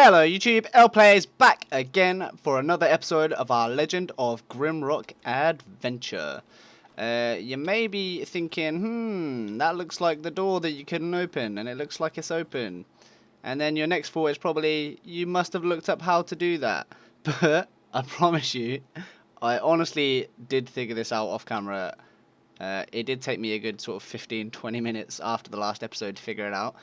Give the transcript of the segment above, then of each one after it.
Hello YouTube, LPlay is back again for another episode of our Legend of Grimrock adventure. You may be thinking, that looks like the door that you couldn't open, and it looks like it's open. And then your next thought is probably, you must have looked up how to do that. But, I promise you, I honestly did figure this out off camera. It did take me a good sort of 15-20 minutes after the last episode to figure it out.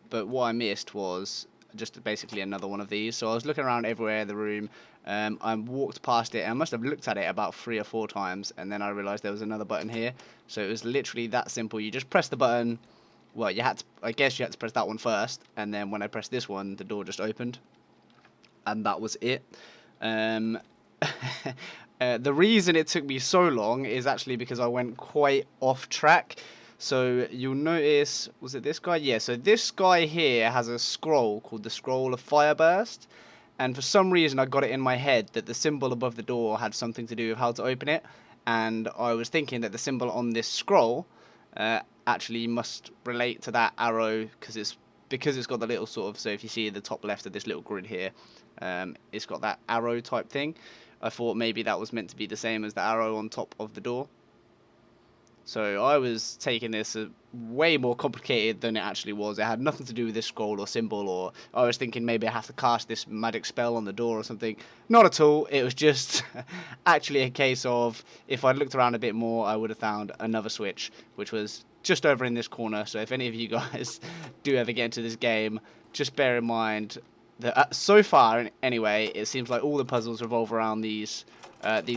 But what I missed was just basically another one of these. So I was looking around everywhere in the room. I walked past it and I must have looked at it about 3 or 4 times, and then I realized there was another button here. So it was literally that simple. You just press the button. Well, I guess you had to press that one first, and then when I pressed this one, the door just opened, and that was it. The reason it took me so long is actually because I went quite off track. So you'll notice, was it this guy? Yeah, so this guy here has a scroll called the Scroll of Fireburst. And for some reason I got it in my head that the symbol above the door had something to do with how to open it. And I was thinking that the symbol on this scroll actually must relate to that arrow, because it's got the little sort of, so if you see the top left of this little grid here, it's got that arrow type thing. I thought maybe that was meant to be the same as the arrow on top of the door. So I was taking this way more complicated than it actually was. It had nothing to do with this scroll or symbol, or I was thinking maybe I have to cast this magic spell on the door or something. Not at all. It was just actually a case of, if I'd looked around a bit more, I would have found another switch, which was just over in this corner. So if any of you guys do ever get into this game, just bear in mind that so far, anyway, it seems like all the puzzles revolve around these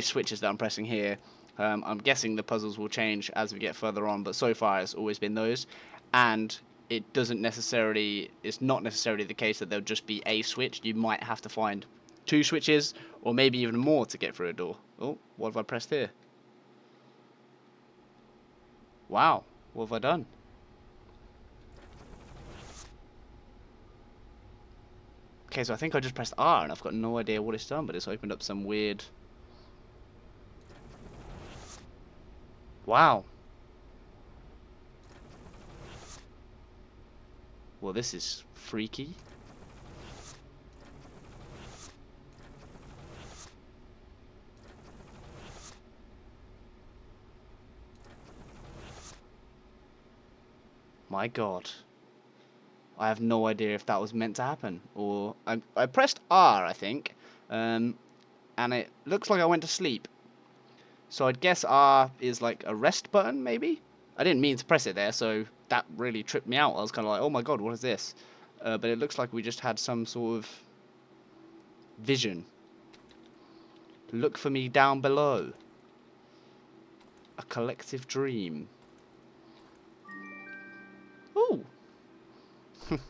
switches that I'm pressing here. I'm guessing the puzzles will change as we get further on, but so far it's always been those. And it's not necessarily the case that there'll just be a switch. You might have to find 2 switches, or maybe even more, to get through a door. Oh, what have I pressed here? Wow, what have I done? Okay, so I think I just pressed R and I've got no idea what it's done, but it's opened up some weird... Wow. Well, this is freaky. My God. I have no idea if that was meant to happen, or I pressed R, I think, and it looks like I went to sleep. So I'd guess R is like a rest button, maybe? I didn't mean to press it there, so that really tripped me out. I was kind of like, oh my God, what is this? But it looks like we just had some sort of vision. Look for me down below. A collective dream. Ooh.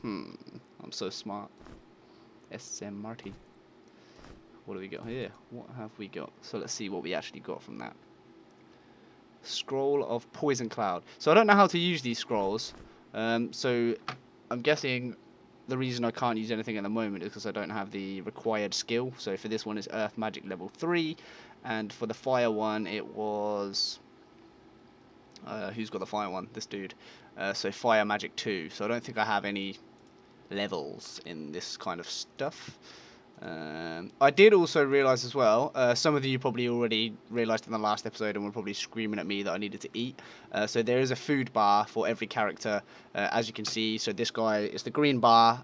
I'm so smart. SM Marty. What do we got here? What have we got? So let's see what we actually got from that. Scroll of Poison Cloud. So I don't know how to use these scrolls. So I'm guessing the reason I can't use anything at the moment is because I don't have the required skill. So for this one it's Earth Magic level 3. And for the Fire one it was... who's got the Fire one? This dude. So Fire Magic 2. So I don't think I have any levels in this kind of stuff. I did also realise as well, some of you probably already realised in the last episode and were probably screaming at me that I needed to eat. So there is a food bar for every character, as you can see. So this guy is the green bar,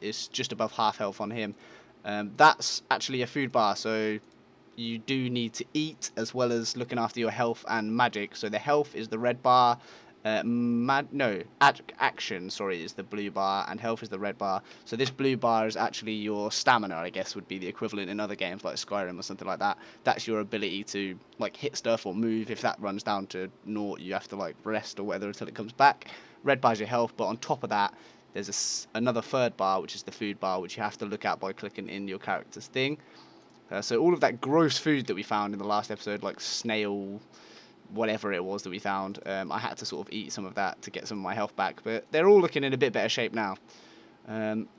it's just above half health on him. That's actually a food bar, so you do need to eat as well as looking after your health and magic. So the health is the red bar. Action, sorry, is the blue bar, and health is the red bar. So this blue bar is actually your stamina, I guess would be the equivalent in other games like Skyrim or something like that. That's your ability to like hit stuff or move. If that runs down to 0, you have to like rest or whatever until it comes back. Red bar is your health, but on top of that there's another third bar, which is the food bar, which you have to look at by clicking in your character's thing. So all of that gross food that we found in the last episode, like snail, whatever it was that we found, I had to sort of eat some of that to get some of my health back, but they're all looking in a bit better shape now.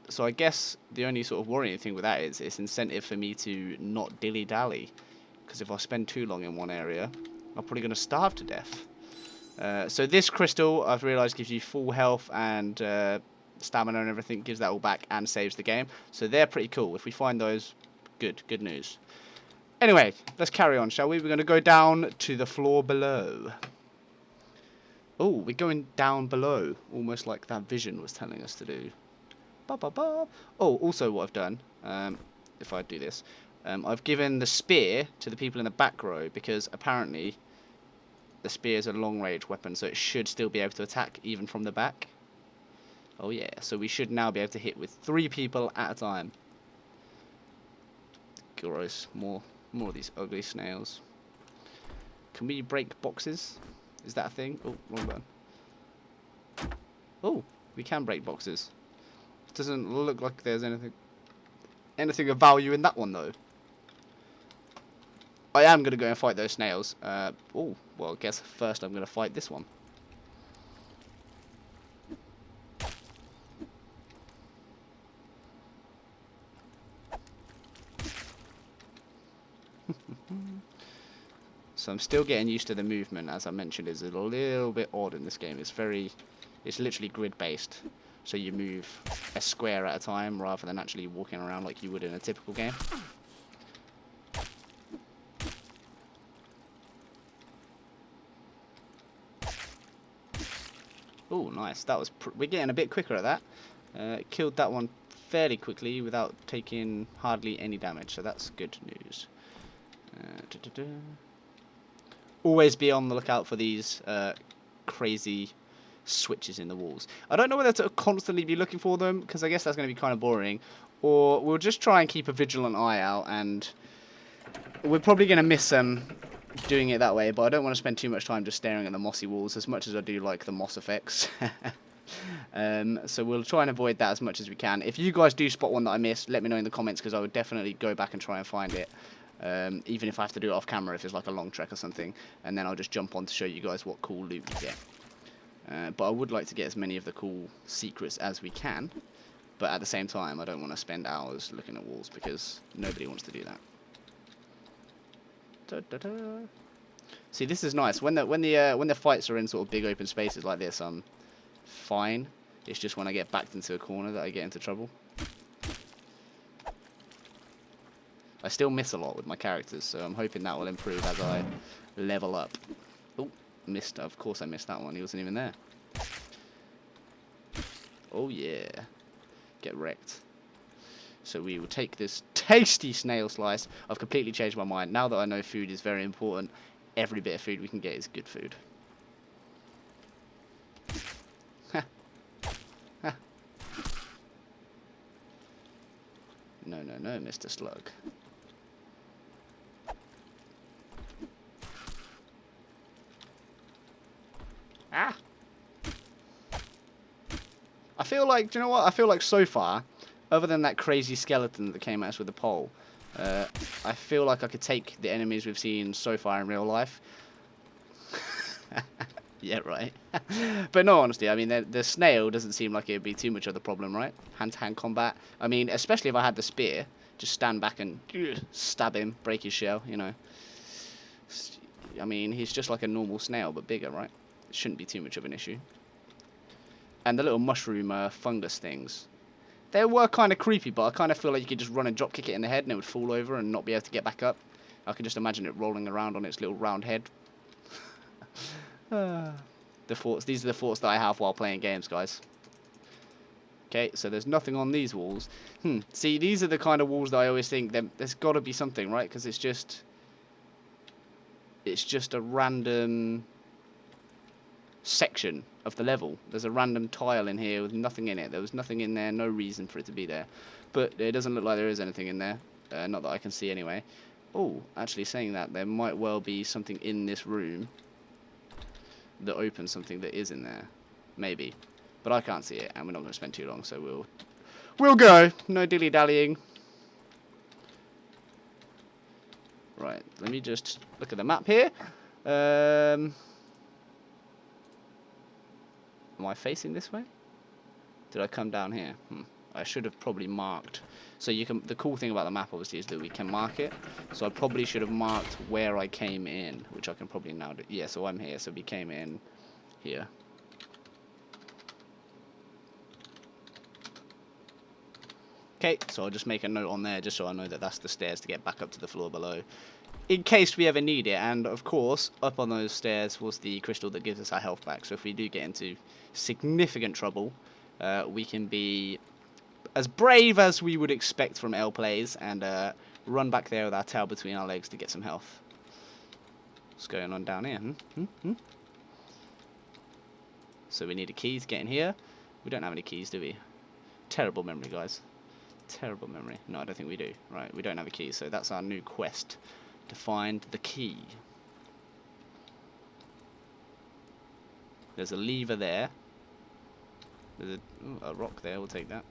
So I guess the only sort of worrying thing with that is it's incentive for me to not dilly-dally, because if I spend too long in one area, I'm probably going to starve to death. So this crystal, I've realised, gives you full health and stamina and everything, gives that all back and saves the game. So they're pretty cool. If we find those, good news. Anyway, let's carry on, shall we? We're going to go down to the floor below. Oh, we're going down below, almost like that vision was telling us to do. Ba, ba, ba. Oh, also what I've done, if I do this, I've given the spear to the people in the back row, because apparently the spear is a long-range weapon, so it should still be able to attack even from the back. Oh yeah, so we should now be able to hit with 3 people at a time. Gross, more of these ugly snails. Can we break boxes? Is that a thing? Oh, wrong button. Oh, we can break boxes. Doesn't look like there's anything of value in that one though. I am going to go and fight those snails. Oh, well, I guess first I'm going to fight this one. So I'm still getting used to the movement, as I mentioned, is a little bit odd in this game. It's literally grid based. So you move a square at a time rather than actually walking around like you would in a typical game. Oh, nice. That was we're getting a bit quicker at that. Killed that one fairly quickly without taking hardly any damage, so that's good news. Always be on the lookout for these crazy switches in the walls. I don't know whether to constantly be looking for them, because I guess that's going to be kind of boring, or we'll just try and keep a vigilant eye out, and we're probably going to miss them doing it that way, but I don't want to spend too much time just staring at the mossy walls, as much as I do like the moss effects. So we'll try and avoid that as much as we can. If you guys do spot one that I missed, let me know in the comments, because I would definitely go back and try and find it. Even if I have to do it off camera, if it's like a long trek or something, and then I'll just jump on to show you guys what cool loot we get. But I would like to get as many of the cool secrets as we can, but at the same time I don't want to spend hours looking at walls, because nobody wants to do that. Da, da, da. See, this is nice. When the fights are in sort of big open spaces like this, I'm fine. It's just when I get backed into a corner that I get into trouble. I still miss a lot with my characters, so I'm hoping that will improve as I level up. Oh, missed. Of course I missed that one. He wasn't even there. Oh, yeah. Get wrecked. So we will take this tasty snail slice. I've completely changed my mind. Now that I know food is very important, every bit of food we can get is good food. Ha. Ha. No, no, no, Mr. Slug. Ah! I feel like, do you know what? I feel like so far, other than that crazy skeleton that came at us with the pole, I feel like I could take the enemies we've seen so far in real life. Yeah, right. But no, honestly, I mean, the snail doesn't seem like it would be too much of the problem, right? Hand-to-hand combat. I mean, especially if I had the spear, just stand back and stab him, break his shell, you know. I mean, he's just like a normal snail, but bigger, right? It shouldn't be too much of an issue. And the little mushroom fungus things, they were kind of creepy, but I kind of feel like you could just run and drop kick it in the head and it would fall over and not be able to get back up. I can just imagine it rolling around on its little round head. The forts. These are the forts that I have while playing games, guys. Okay, so there's nothing on these walls. See, these are the kind of walls that I always think there's got to be something, right? Because it's just a random section of the level. There's a random tile in here with nothing in it. There was nothing in there, no reason for it to be there. But it doesn't look like there is anything in there. Not that I can see anyway. Oh, actually saying that, there might well be something in this room that opens something that is in there. Maybe. But I can't see it, and we're not going to spend too long, so we'll go. No dilly-dallying. Right, let me just look at the map here. Am I facing this way? Did I come down here? I should have probably marked. So you can. The cool thing about the map, obviously, is that we can mark it. So I probably should have marked where I came in, which I can probably now do. Yeah, so I'm here. So we came in here. Okay, so I'll just make a note on there just so I know that that's the stairs to get back up to the floor below, in case we ever need it. And of course, up on those stairs was the crystal that gives us our health back. So if we do get into significant trouble, we can be as brave as we would expect from L plays and run back there with our tail between our legs to get some health. What's going on down here? So we need a key to get in here. We don't have any keys, do we? Terrible memory, guys. Terrible memory. No, I don't think we do. Right, we don't have a key, so that's our new quest, to find the key. There's a lever there. There's a rock there, we'll take that.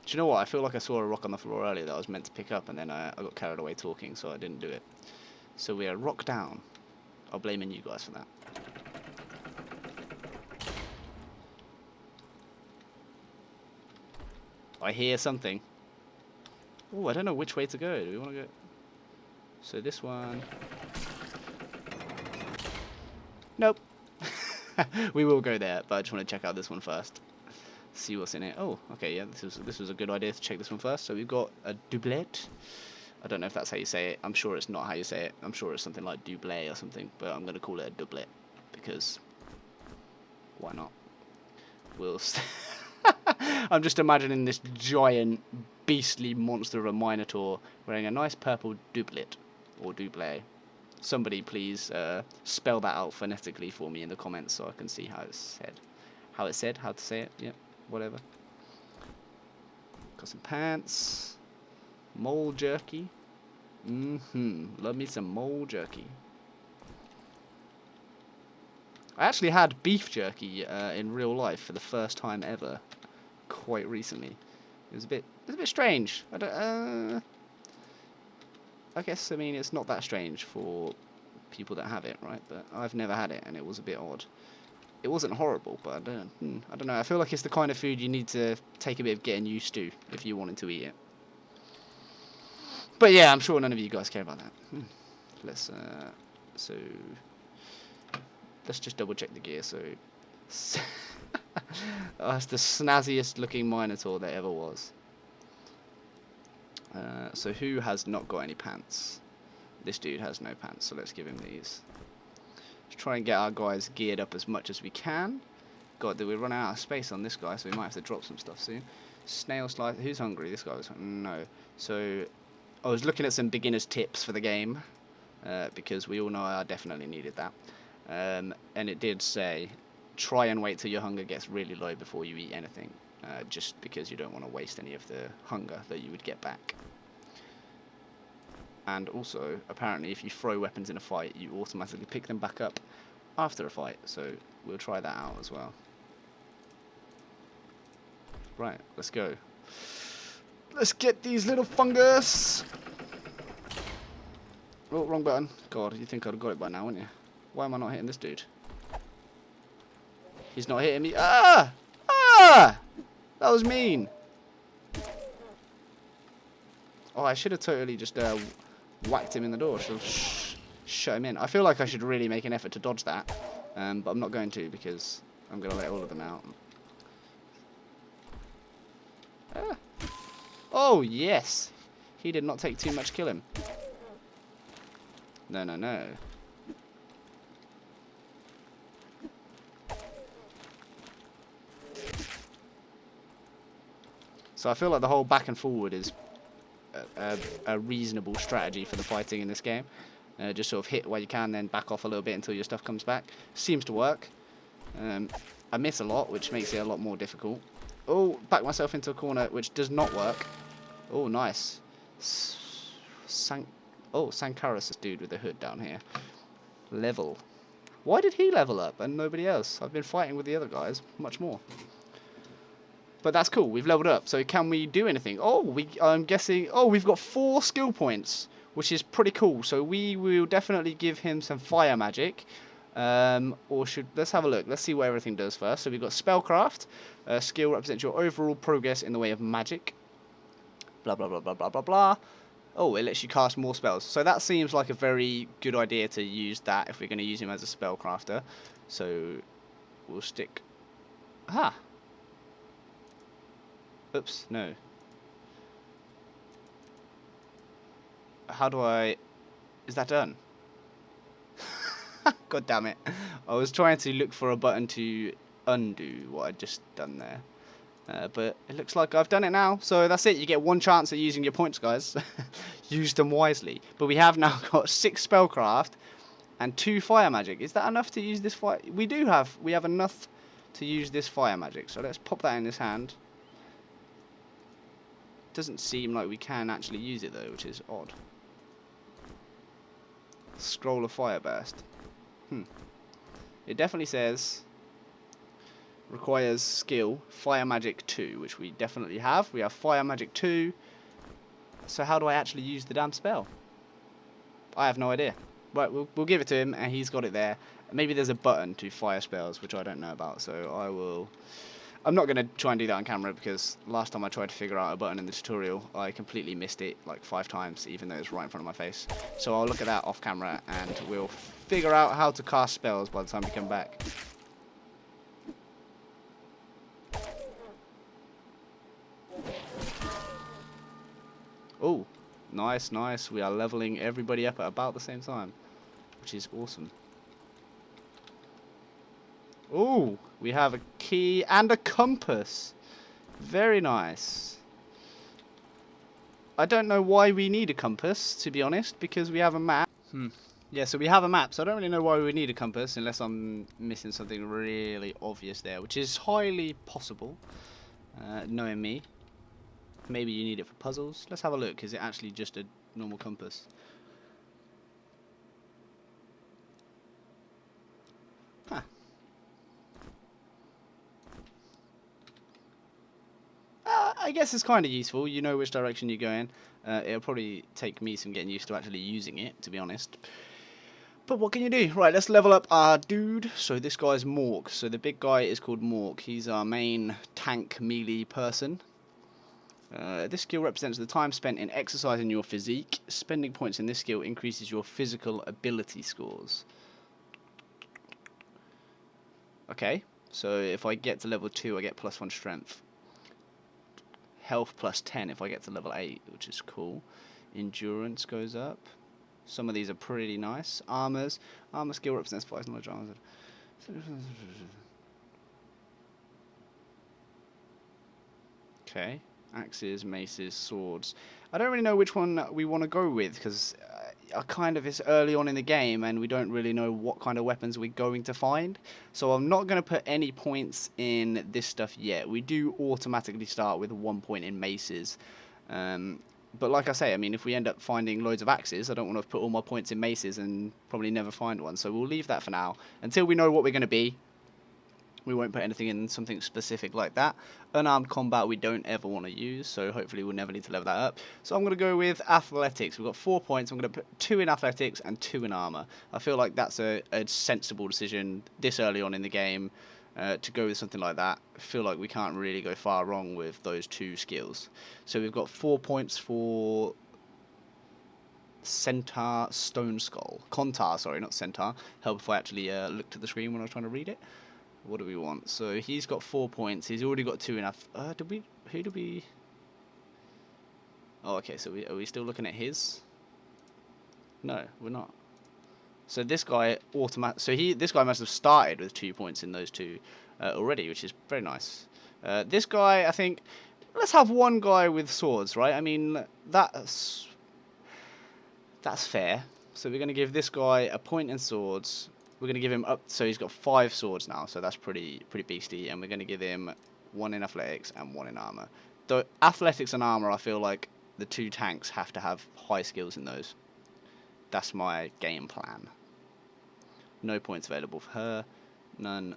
Do you know what? I feel like I saw a rock on the floor earlier that I was meant to pick up, and then I got carried away talking, so I didn't do it. So we are rock down. I'll blame you guys for that. I hear something. Oh, I don't know which way to go. Do we want to go? So this one. Nope. We will go there, but I just want to check out this one first. See what's in it. Oh, okay, yeah, this was a good idea to check this one first. So we've got a doublet. I don't know if that's how you say it. I'm sure it's not how you say it. I'm sure it's something like doublet or something, but I'm going to call it a doublet because why not? We'll. I'm just imagining this giant, beastly monster of a Minotaur wearing a nice purple doublet or doublet. Somebody please spell that out phonetically for me in the comments so I can see how it's said. How it's said, how to say it, yep, whatever. Got some pants. Mole jerky. Love me some mole jerky. I actually had beef jerky in real life for the first time ever, quite recently. It was a bit strange. I guess, I mean, it's not that strange for people that have it, right? But I've never had it, and it was a bit odd. It wasn't horrible, but I don't know. I feel like it's the kind of food you need to take a bit of getting used to if you wanted to eat it. But yeah, I'm sure none of you guys care about that. Let's just double check the gear. So oh, that's the snazziest looking Minotaur there ever was. So who has not got any pants? This dude has no pants, so let's give him these. Let's try and get our guys geared up as much as we can. God, did we run out of space on this guy, so we might have to drop some stuff soon. Snail slice. Who's hungry? This guy was no. So I was looking at some beginner's tips for the game because we all know I definitely needed that. And it did say try and wait till your hunger gets really low before you eat anything, just because you don't want to waste any of the hunger that you would get back. And also, apparently, if you throw weapons in a fight, you automatically pick them back up after a fight. So we'll try that out as well. Right, let's go. Let's get these little fungus. Oh, wrong button. God, you think I'd have got it by now, wouldn't you? Why am I not hitting this dude? He's not hitting me. Ah! Ah! That was mean. Oh, I should have totally just whacked him in the door. Should have shut him in. I feel like I should really make an effort to dodge that, but I'm not going to because I'm going to let all of them out. Ah. Oh, yes. He did not take too much to kill him. No, no, no. So I feel like the whole back and forward is a reasonable strategy for the fighting in this game. Just sort of hit where you can, then back off a little bit until your stuff comes back. Seems to work. I miss a lot, which makes it a lot more difficult. Oh, back myself into a corner, which does not work. Oh, nice. Sankaris, this dude with the hood down here. Level. Why did he level up and nobody else? I've been fighting with the other guys much more. But that's cool. We've leveled up. So can we do anything? Oh, I'm guessing. Oh, we've got 4 skill points, which is pretty cool. So we will definitely give him some fire magic. Let's have a look. Let's see what everything does first. So we've got spellcraft. Skill represents your overall progress in the way of magic. Blah, blah, blah, blah, blah, blah, blah. Oh, it lets you cast more spells. So that seems like a very good idea to use that if we're going to use him as a spellcrafter. So we'll stick... Ah. Oops, no. How do I... Is that done? God damn it. I was trying to look for a button to undo what I'd just done there. But it looks like I've done it now. So that's it. You get one chance at using your points, guys. Use them wisely. But we have now got 6 spellcraft and 2 fire magic. Is that enough to use this fire? We have enough to use this fire magic. So let's pop that in this hand. Doesn't seem like we can actually use it though, which is odd. Scroll of fire burst. It definitely says requires skill fire magic 2, which we definitely have. We have fire magic 2. So how do I actually use the damn spell? I have no idea. Right, we'll give it to him, and he's got it there. Maybe there's a button to fire spells, which I don't know about. So I'm not going to try and do that on camera, because last time I tried to figure out a button in the tutorial, I completely missed it like 5 times, even though it's right in front of my face. So I'll look at that off camera, and we'll figure out how to cast spells by the time we come back. Oh, nice, nice. We are leveling everybody up at about the same time, which is awesome. Oh, we have a key and a compass. Very nice. I don't know why we need a compass, to be honest, because we have a map. Yeah, so we have a map, so I don't really know why we need a compass, unless I'm missing something really obvious there, which is highly possible, knowing me. Maybe you need it for puzzles. Let's have a look. Is it actually just a normal compass? Huh. I guess it's kind of useful. You know which direction you're going. It'll probably take me some getting used to actually using it, to be honest. But what can you do? Right, let's level up our dude. So this guy's Mork. So the big guy is called Mork. He's our main tank melee person. This skill represents the time spent in exercising your physique. Spending points in this skill increases your physical ability scores. Okay, so if I get to level 2, I get +1 strength. Health +10 if I get to level 8, which is cool. Endurance goes up. Some of these are pretty nice. Armor skill represents 5 knowledge armor. Okay. Axes, maces, swords. I don't really know which one we want to go with, because it's early on in the game and we don't really know what kind of weapons we're going to find. So I'm not going to put any points in this stuff yet. We do automatically start with 1 point in maces. But like I say, I mean, if we end up finding loads of axes, I don't want to put all my points in maces and probably never find one. So we'll leave that for now. Until we know what we're going to be, we won't put anything in something specific like that. Unarmed combat we don't ever want to use, so hopefully we'll never need to level that up. So I'm going to go with athletics. We've got 4 points. I'm going to put 2 in athletics and 2 in armor. I feel like that's a sensible decision this early on in the game to go with something like that. I feel like we can't really go far wrong with those 2 skills. So we've got 4 points for Centaur Stone Skull. Contar, sorry, not Centaur. Help if I actually looked at the screen when I was trying to read it. What do we want? So he's got 4 points. He's already got 2 enough. Who did we? Oh, okay. So are we still looking at his? No, we're not. So this guy this guy must have started with 2 points in those 2 already, which is very nice. This guy, I think, let's have one guy with swords, right? I mean, that's fair. So we're going to give this guy a point in swords. We're going to give him up, so he's got 5 swords now, so that's pretty beastly. And we're going to give him 1 in athletics and 1 in armor. The athletics and armor, I feel like the 2 tanks have to have high skills in those. That's my game plan. No points available for her. None.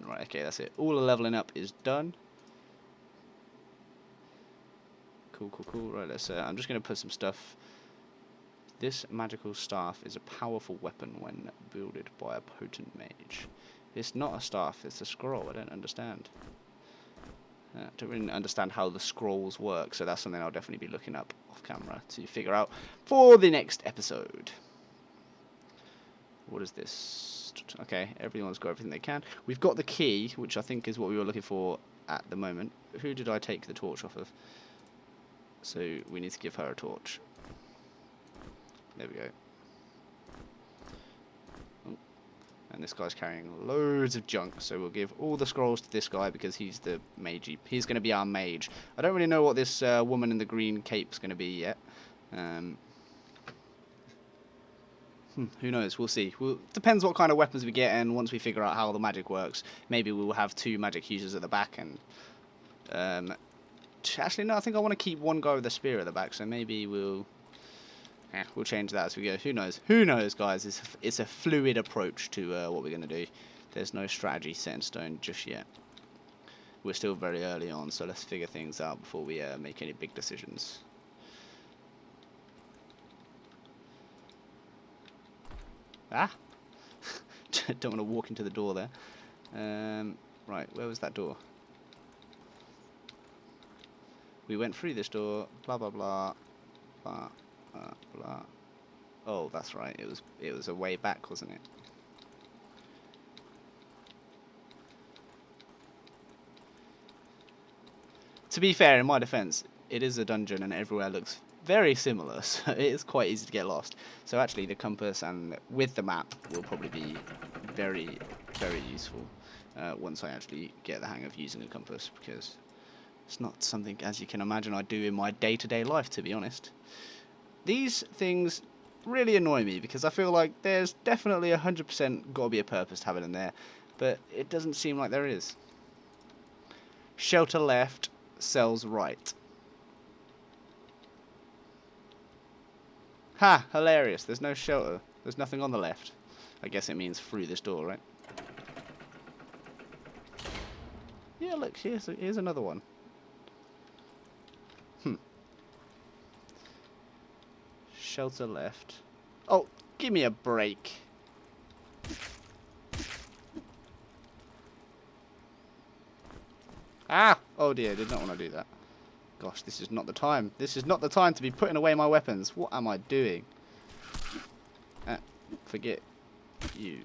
Right, okay, that's it. All the leveling up is done. Cool. Right, let's. I'm just going to put some stuff. This magical staff is a powerful weapon when wielded by a potent mage. It's not a staff, it's a scroll. I don't understand. I don't really understand how the scrolls work, so that's something I'll definitely be looking up off camera to figure out for the next episode. What is this? lost. Okay, everyone's got everything they can. We've got the key, which I think is what we were looking for at the moment. Who did I take the torch off of? So we need to give her a torch. There we go. Oh. And this guy's carrying loads of junk, so we'll give all the scrolls to this guy because he's the mage. He's going to be our mage. I don't really know what this woman in the green cape's going to be yet. Who knows? We'll see. Depends what kind of weapons we get, and once we figure out how the magic works, maybe we'll have 2 magic users at the back. And actually, no, I think I want to keep one guy with a spear at the back, so maybe we'll change that as we go. Who knows? Who knows, guys? It's a fluid approach to what we're going to do. There's no strategy set in stone just yet. We're still very early on, so let's figure things out before we make any big decisions. Ah! Don't want to walk into the door there. Right, where was that door? We went through this door. Blah blah blah. Blah blah blah. Oh, that's right. It was a way back, wasn't it? To be fair, in my defense, it is a dungeon and everywhere looks very similar, so it is quite easy to get lost. So actually the compass and with the map will probably be very, very useful once I actually get the hang of using a compass, because it's not something, as you can imagine, I do in my day-to-day life, to be honest. These things really annoy me because I feel like there's definitely 100% got to be a purpose to have it in there, but it doesn't seem like there is. Shelter left, cells right. Ha! Hilarious. There's no shelter. There's nothing on the left. I guess it means through this door, right? Yeah, look, here's another one. Shelter left. Oh, give me a break. Ah! Oh dear, I did not want to do that. Gosh, this is not the time. This is not the time to be putting away my weapons. What am I doing? Forget you.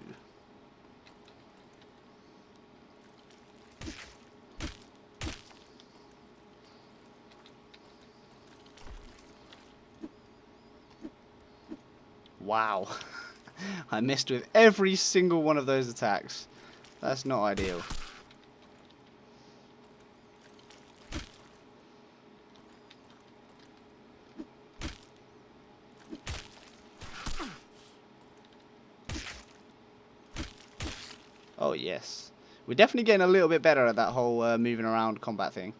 Wow. I missed with every single one of those attacks. That's not ideal. Oh yes, we're definitely getting a little bit better at that whole moving around combat thing.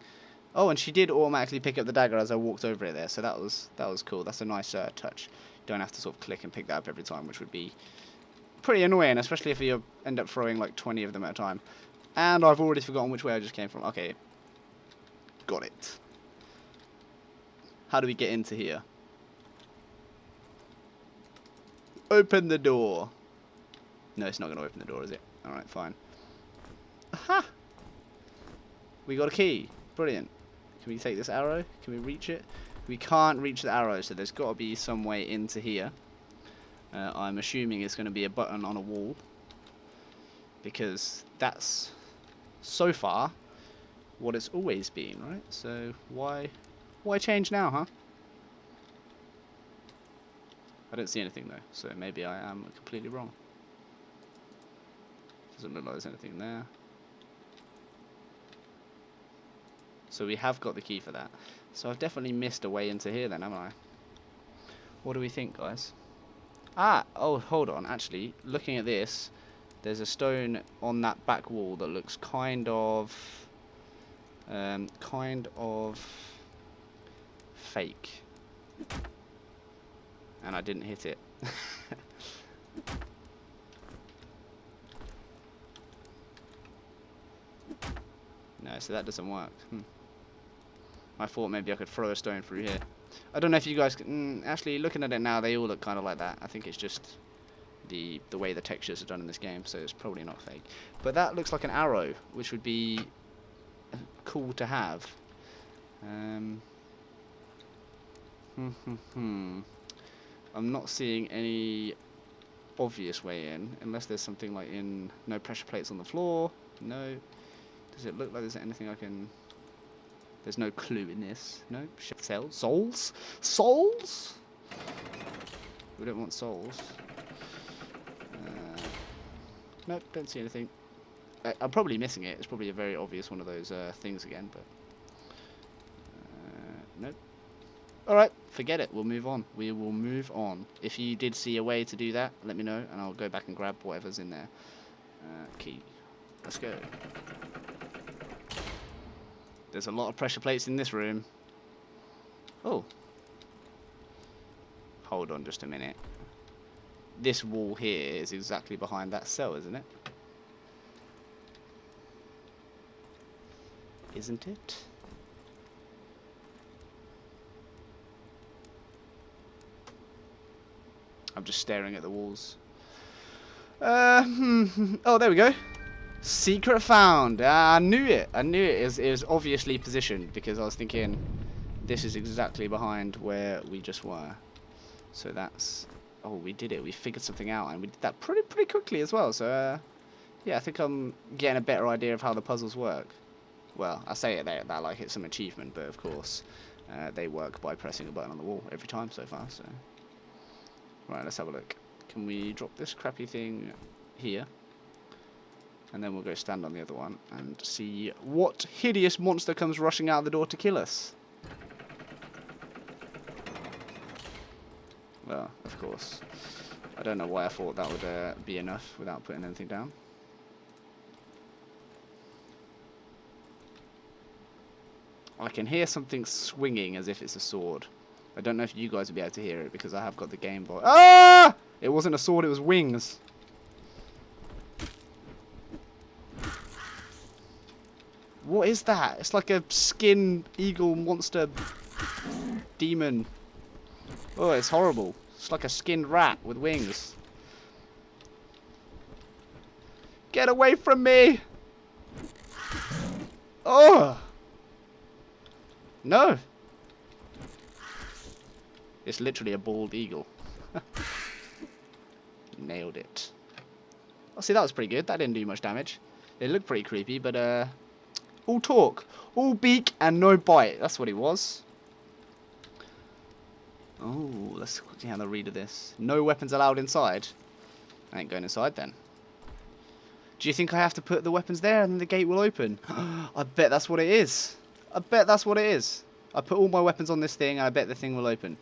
Oh, and she did automatically pick up the dagger as I walked over it there, so that was cool. That's a nice touch. You don't have to sort of click and pick that up every time, which would be pretty annoying, especially if you end up throwing like 20 of them at a time. And I've already forgotten which way I just came from. Okay, got it. How do we get into here? Open the door. No, it's not going to open the door, is it? Alright, fine. Aha! We got a key. Brilliant. Can we take this arrow? Can we reach it? We can't reach the arrow, so there's got to be some way into here. I'm assuming it's going to be a button on a wall, because that's, so far, what it's always been, right? So why change now, huh? I don't see anything though, so maybe I am completely wrong. Doesn't look like there's anything there. So we have got the key for that. So I've definitely missed a way into here then, haven't I? What do we think, guys? Ah! Oh, hold on. Actually, looking at this, there's a stone on that back wall that looks kind of fake. And I didn't hit it. No, so that doesn't work. I thought maybe I could throw a stone through here. I don't know if you guys can... actually, looking at it now, they all look kind of like that. I think it's just the way the textures are done in this game, so it's probably not fake. But that looks like an arrow, which would be cool to have. I'm not seeing any obvious way in, unless there's something like in no pressure plates on the floor. No. Does it look like there's anything I can... There's no clue in this. No. Cells? Souls? Souls? We don't want souls. Nope, don't see anything. I'm probably missing it. It's probably a very obvious one of those things again, but... nope. Alright, forget it. We'll move on. We will move on. If you did see a way to do that, let me know, and I'll go back and grab whatever's in there. Key. Let's go. There's a lot of pressure plates in this room. Oh. Hold on just a minute. This wall here is exactly behind that cell, isn't it? Isn't it? I'm just staring at the walls. Oh, there we go. Secret found. I knew it. I knew it. It was obviously positioned because I was thinking this is exactly behind where we just were. So that's... Oh, we did it. We figured something out, and we did that pretty quickly as well. So, yeah, I think I'm getting a better idea of how the puzzles work. Well, I say it that like it's some achievement, but of course, they work by pressing a button on the wall every time so far. So, right, let's have a look. Can we drop this crappy thing here? And then we'll go stand on the other one and see what hideous monster comes rushing out the door to kill us. Well, of course. I don't know why I thought that would be enough without putting anything down. I can hear something swinging as if it's a sword. I don't know if you guys will be able to hear it because I have got the Game Boy. Ah! It wasn't a sword, it was wings. What is that? It's like a skin eagle monster demon. Oh, it's horrible. It's like a skinned rat with wings. Get away from me! Oh! No! It's literally a bald eagle. Nailed it. Oh, see, that was pretty good. That didn't do much damage. It looked pretty creepy, but all talk, all beak, and no bite. That's what it was. Oh, let's quickly have a read of this. No weapons allowed inside. I ain't going inside then. Do you think I have to put the weapons there and then the gate will open? I bet that's what it is. I bet that's what it is. I put all my weapons on this thing and I bet the thing will open.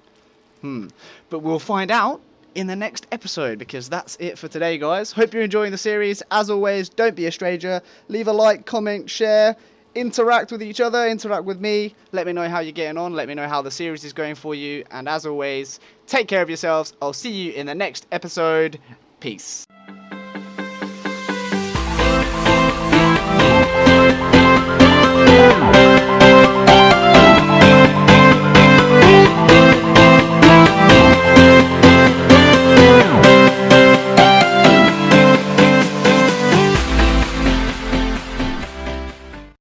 But we'll find out in the next episode because that's it for today, guys. Hope you're enjoying the series. As always, don't be a stranger. Leave a like, comment, share. Interact with each other, interact with me. Let me know how you're getting on. Let me know how the series is going for you. And as always, take care of yourselves. I'll see you in the next episode. Peace.